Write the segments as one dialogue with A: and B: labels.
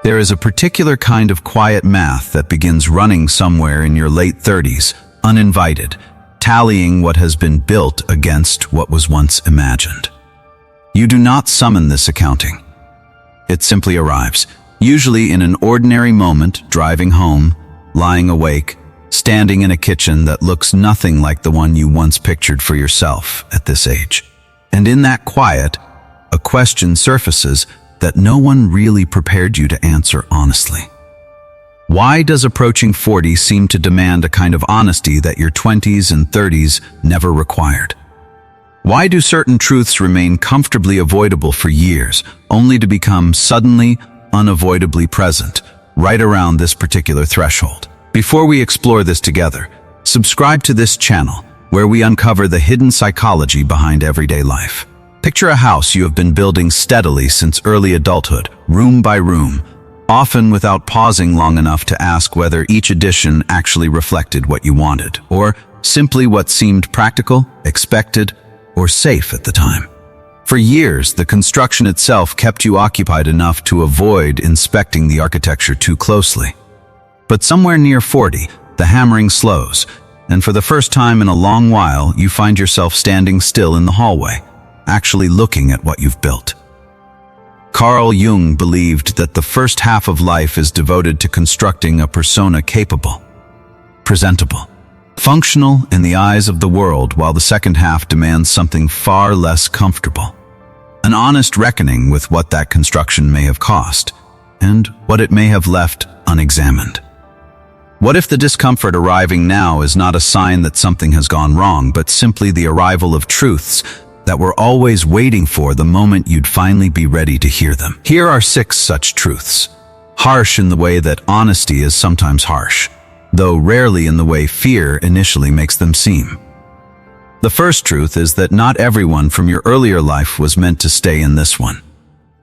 A: There is a particular kind of quiet math that begins running somewhere in your late 30s, uninvited, tallying what has been built against what was once imagined. You do not summon this accounting. It simply arrives, usually in an ordinary moment, driving home, lying awake, standing in a kitchen that looks nothing like the one you once pictured for yourself at this age. And in that quiet, a question surfaces that no one really prepared you to answer honestly. Why does approaching 40 seem to demand a kind of honesty that your 20s and 30s never required? Why do certain truths remain comfortably avoidable for years, only to become suddenly, unavoidably present, right around this particular threshold? Before we explore this together, subscribe to this channel, where we uncover the hidden psychology behind everyday life. Picture a house you have been building steadily since early adulthood, room by room, often without pausing long enough to ask whether each addition actually reflected what you wanted, or simply what seemed practical, expected, or safe at the time. For years, the construction itself kept you occupied enough to avoid inspecting the architecture too closely. But somewhere near 40, the hammering slows, and for the first time in a long while, you find yourself standing still in the hallway, actually looking at what you've built. Carl Jung believed that the first half of life is devoted to constructing a persona capable, presentable, functional in the eyes of the world, while the second half demands something far less comfortable. An honest reckoning with what that construction may have cost, and what it may have left unexamined. What if the discomfort arriving now is not a sign that something has gone wrong, but simply the arrival of truths that we're always waiting for the moment you'd finally be ready to hear them? Here are 6 such truths, harsh in the way that honesty is sometimes harsh, though rarely in the way fear initially makes them seem. The first truth is that not everyone from your earlier life was meant to stay in this one.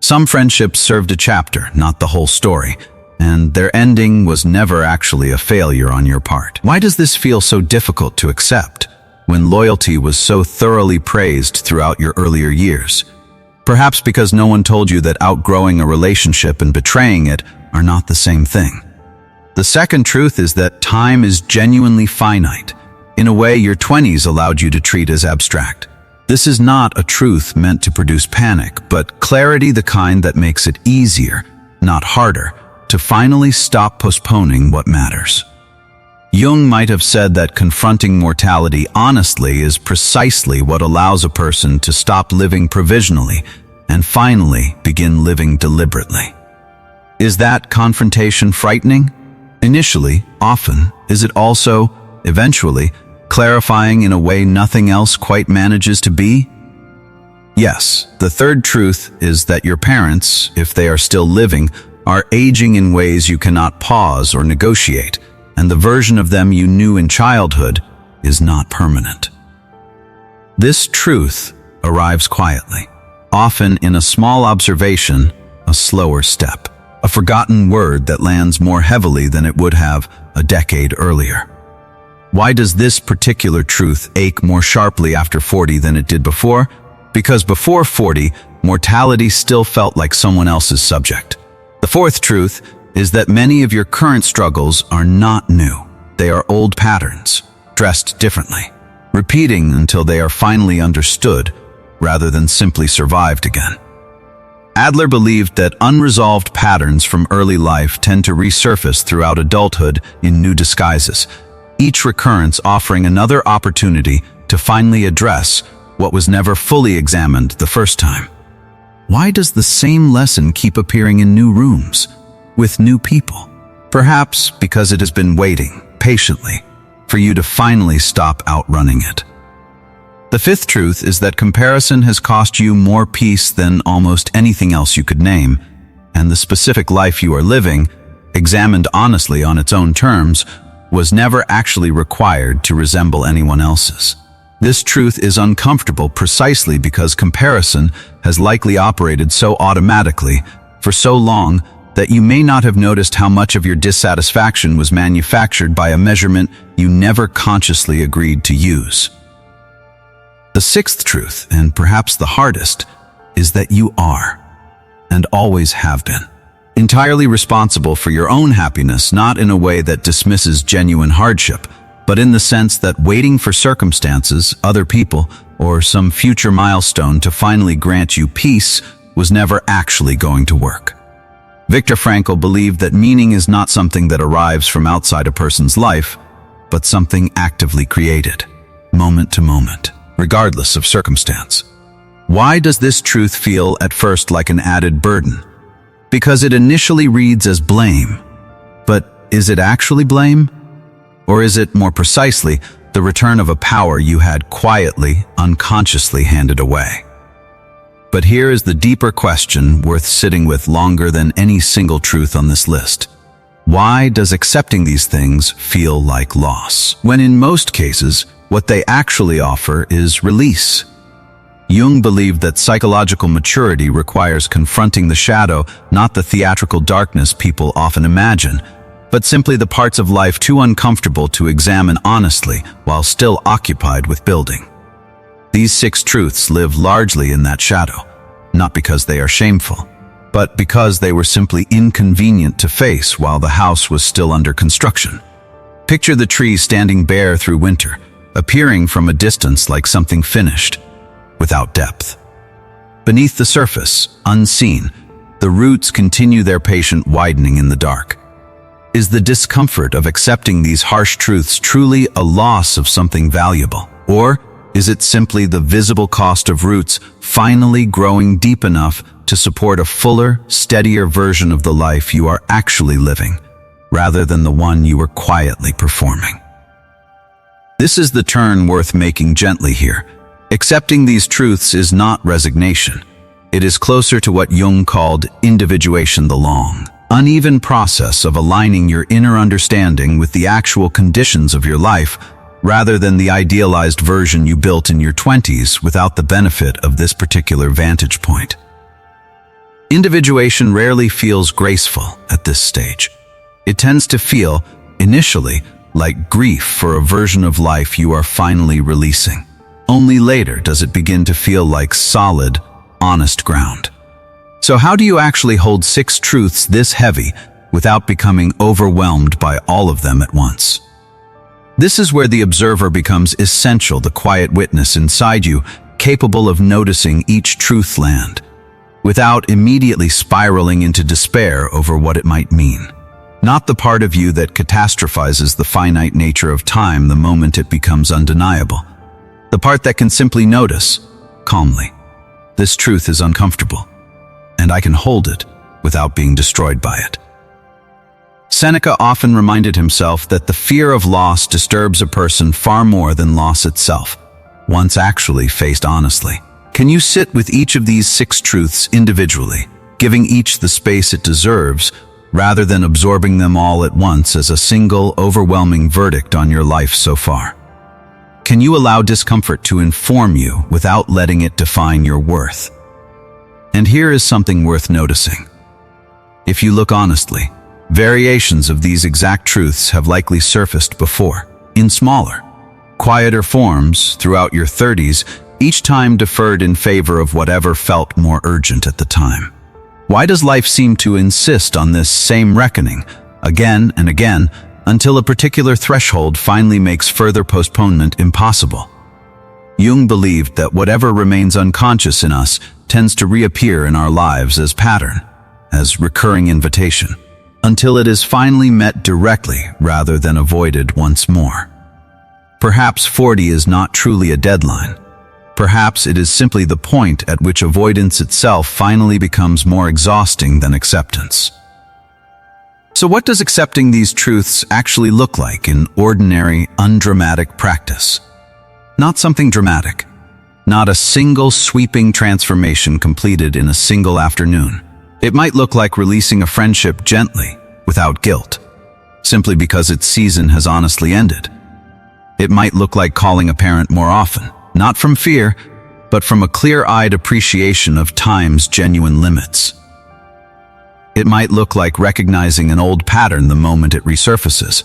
A: Some friendships served a chapter, not the whole story, and their ending was never actually a failure on your part. Why does this feel so difficult to accept, when loyalty was so thoroughly praised throughout your earlier years? Perhaps because no one told you that outgrowing a relationship and betraying it are not the same thing. The second truth is that time is genuinely finite, in a way your 20s allowed you to treat as abstract. This is not a truth meant to produce panic, but clarity, the kind that makes it easier, not harder, to finally stop postponing what matters. Jung might have said that confronting mortality honestly is precisely what allows a person to stop living provisionally and finally begin living deliberately. Is that confrontation frightening? Initially, often. Is it also, eventually, clarifying in a way nothing else quite manages to be? Yes, the third truth is that your parents, if they are still living, are aging in ways you cannot pause or negotiate, and the version of them you knew in childhood is not permanent. This truth arrives quietly, often in a small observation, a slower step, a forgotten word that lands more heavily than it would have a decade earlier. Why does this particular truth ache more sharply after 40 than it did before? Because before 40, mortality still felt like someone else's subject. The fourth truth is that many of your current struggles are not new. They are old patterns, dressed differently, repeating until they are finally understood, rather than simply survived again. Adler believed that unresolved patterns from early life tend to resurface throughout adulthood in new disguises, each recurrence offering another opportunity to finally address what was never fully examined the first time. Why does the same lesson keep appearing in new rooms, with new people? Perhaps because it has been waiting, patiently, for you to finally stop outrunning it. The fifth truth is that comparison has cost you more peace than almost anything else you could name, and the specific life you are living, examined honestly on its own terms, was never actually required to resemble anyone else's. This truth is uncomfortable precisely because comparison has likely operated so automatically for so long that you may not have noticed how much of your dissatisfaction was manufactured by a measurement you never consciously agreed to use. The sixth truth, and perhaps the hardest, is that you are, and always have been, entirely responsible for your own happiness, not in a way that dismisses genuine hardship, but in the sense that waiting for circumstances, other people, or some future milestone to finally grant you peace was never actually going to work. Viktor Frankl believed that meaning is not something that arrives from outside a person's life, but something actively created, moment to moment, regardless of circumstance. Why does this truth feel at first like an added burden? Because it initially reads as blame. But is it actually blame? Or is it, more precisely, the return of a power you had quietly, unconsciously handed away? But here is the deeper question worth sitting with longer than any single truth on this list. Why does accepting these things feel like loss, when in most cases, what they actually offer is release? Jung believed that psychological maturity requires confronting the shadow, not the theatrical darkness people often imagine, but simply the parts of life too uncomfortable to examine honestly while still occupied with building. These 6 truths live largely in that shadow, not because they are shameful, but because they were simply inconvenient to face while the house was still under construction. Picture the tree standing bare through winter, appearing from a distance like something finished, without depth. Beneath the surface, unseen, the roots continue their patient widening in the dark. Is the discomfort of accepting these harsh truths truly a loss of something valuable? Or is it simply the visible cost of roots finally growing deep enough to support a fuller, steadier version of the life you are actually living, rather than the one you were quietly performing? This is the turn worth making gently here. Accepting these truths is not resignation. It is closer to what Jung called individuation, the long, uneven process of aligning your inner understanding with the actual conditions of your life, rather than the idealized version you built in your 20s without the benefit of this particular vantage point. Individuation rarely feels graceful at this stage. It tends to feel, initially, like grief for a version of life you are finally releasing. Only later does it begin to feel like solid, honest ground. So how do you actually hold 6 truths this heavy without becoming overwhelmed by all of them at once? This is where the observer becomes essential, the quiet witness inside you, capable of noticing each truth land, without immediately spiraling into despair over what it might mean. Not the part of you that catastrophizes the finite nature of time the moment it becomes undeniable. The part that can simply notice, calmly, this truth is uncomfortable, and I can hold it without being destroyed by it. Seneca often reminded himself that the fear of loss disturbs a person far more than loss itself, once actually faced honestly. Can you sit with each of these 6 truths individually, giving each the space it deserves, rather than absorbing them all at once as a single, overwhelming verdict on your life so far? Can you allow discomfort to inform you without letting it define your worth? And here is something worth noticing. If you look honestly, variations of these exact truths have likely surfaced before, in smaller, quieter forms throughout your 30s, each time deferred in favor of whatever felt more urgent at the time. Why does life seem to insist on this same reckoning, again and again, until a particular threshold finally makes further postponement impossible? Jung believed that whatever remains unconscious in us tends to reappear in our lives as pattern, as recurring invitation, until it is finally met directly rather than avoided once more. Perhaps 40 is not truly a deadline. Perhaps it is simply the point at which avoidance itself finally becomes more exhausting than acceptance. So what does accepting these truths actually look like in ordinary, undramatic practice? Not something dramatic. Not a single sweeping transformation completed in a single afternoon. It might look like releasing a friendship gently, without guilt, simply because its season has honestly ended. It might look like calling a parent more often, not from fear, but from a clear-eyed appreciation of time's genuine limits. It might look like recognizing an old pattern the moment it resurfaces,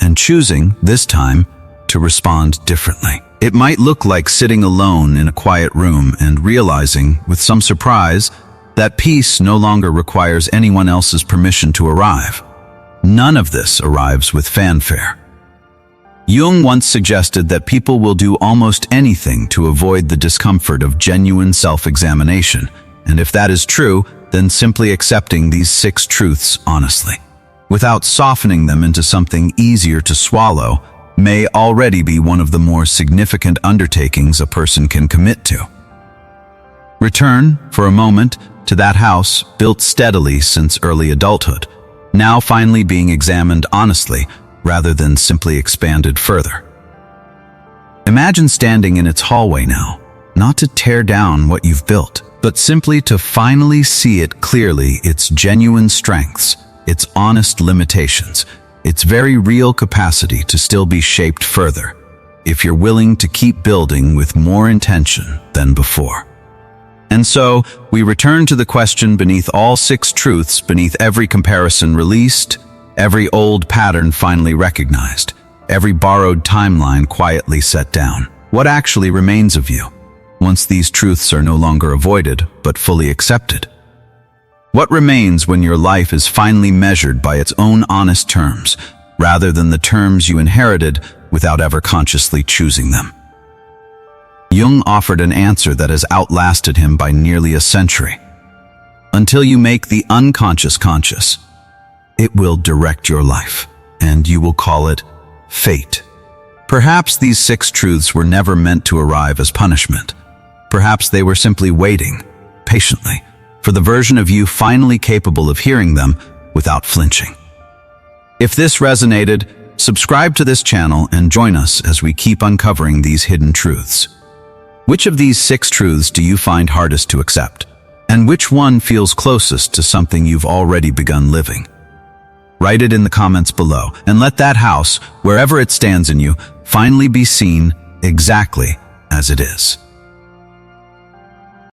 A: and choosing, this time, to respond differently. It might look like sitting alone in a quiet room and realizing, with some surprise, That peace no longer requires anyone else's permission to arrive. None of this arrives with fanfare. Jung once suggested that people will do almost anything to avoid the discomfort of genuine self-examination, and if that is true, then simply accepting these 6 truths honestly, without softening them into something easier to swallow, may already be one of the more significant undertakings a person can commit to. Return, for a moment, to that house built steadily since early adulthood, now finally being examined honestly rather than simply expanded further. Imagine standing in its hallway now, not to tear down what you've built, but simply to finally see it clearly, its genuine strengths, its honest limitations, its very real capacity to still be shaped further, if you're willing to keep building with more intention than before. And so, we return to the question beneath all 6 truths, beneath every comparison released, every old pattern finally recognized, every borrowed timeline quietly set down. What actually remains of you, once these truths are no longer avoided, but fully accepted? What remains when your life is finally measured by its own honest terms, rather than the terms you inherited without ever consciously choosing them? Jung offered an answer that has outlasted him by nearly a century. Until you make the unconscious conscious, it will direct your life, and you will call it fate. Perhaps these 6 truths were never meant to arrive as punishment. Perhaps they were simply waiting, patiently, for the version of you finally capable of hearing them without flinching. If this resonated, subscribe to this channel and join us as we keep uncovering these hidden truths. Which of these 6 truths do you find hardest to accept? And which one feels closest to something you've already begun living? Write it in the comments below, and let that house, wherever it stands in you, finally be seen exactly as it is.